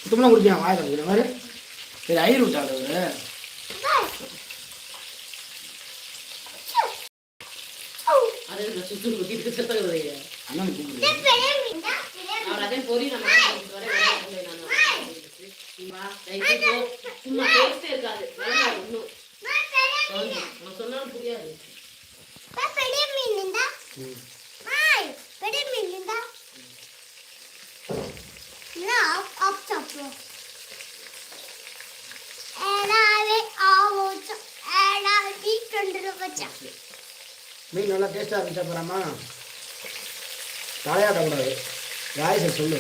சுத்தமாக குடிக்கலாம் வாய் கழிக்கிற மாதிரி. சரி ஐயர் விட்டாரு அண்ணன் சும்மா பேசே இருக்காது சொன்னாலும் புரியாது. மீன் நல்லா டேஸ்டாக இருந்துச்சா போகிறாமா? தலையாட்டக்கூடாது, ராயசை சொல்லு.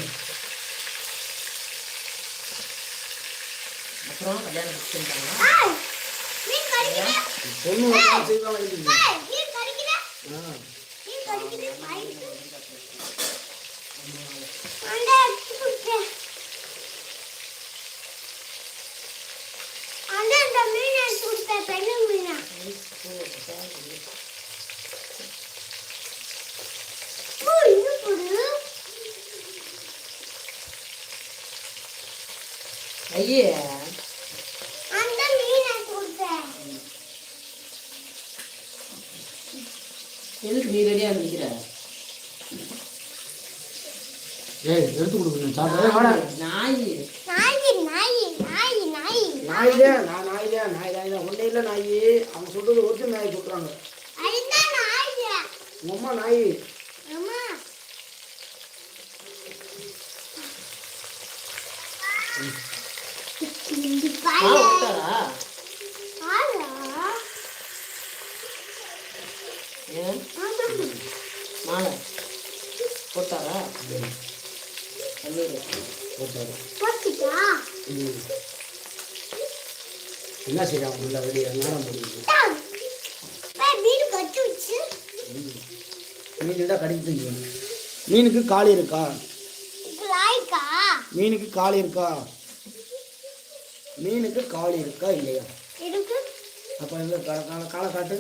அப்புறம் கல்யாணம் பொண்ணு செய்வாங்க. ஐயே எதுக்கு நீ ரெடியா நிக்கிற? ஏய் எடுத்து கொடுக்கணும் சாப்பிட வாடா. நாய் ஒன்னே இல்லை நாய். அவங்க சொல்றது ஒரிஜினல் நாய் சொல்றாங்க. அம்மா நாய் மாலை போட்டாரா? என்ன செய்யறாங்க உள்ள வெளியே நேரம் முடியுது. மீன் கடிக்கு. மீனுக்கு காலி இருக்கா? மீனுக்கு காலி இருக்கா? மீனுக்கு காலி இருக்கா இல்லையா? அப்ப காலை காட்டு.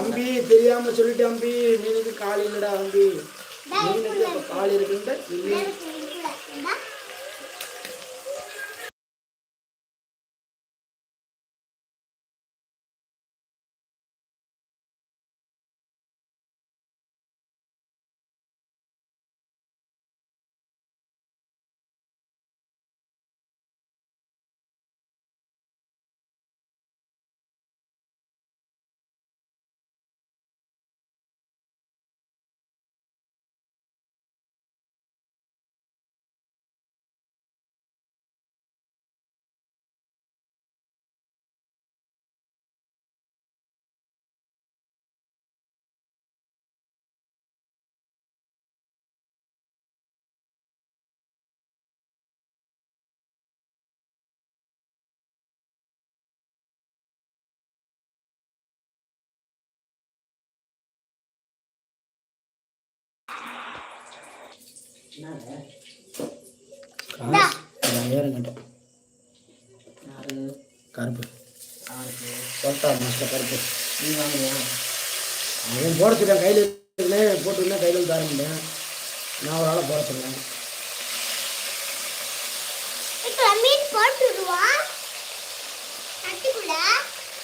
அம்பி தெரியாம சொல்லிட்டு அம்பி மீனுக்கு காலி இல்லடா அம்பி. மீனுக்கு அப்ப காலி இருக்குன்ற கருப்பு கருப்பு அவன் போட சொல்றேன். கையில் போட்டுருந்தா கையில் தர முடியும். நான் ஒரு ஆளை போட சொல்றேன். மீன் போட்டுடுவா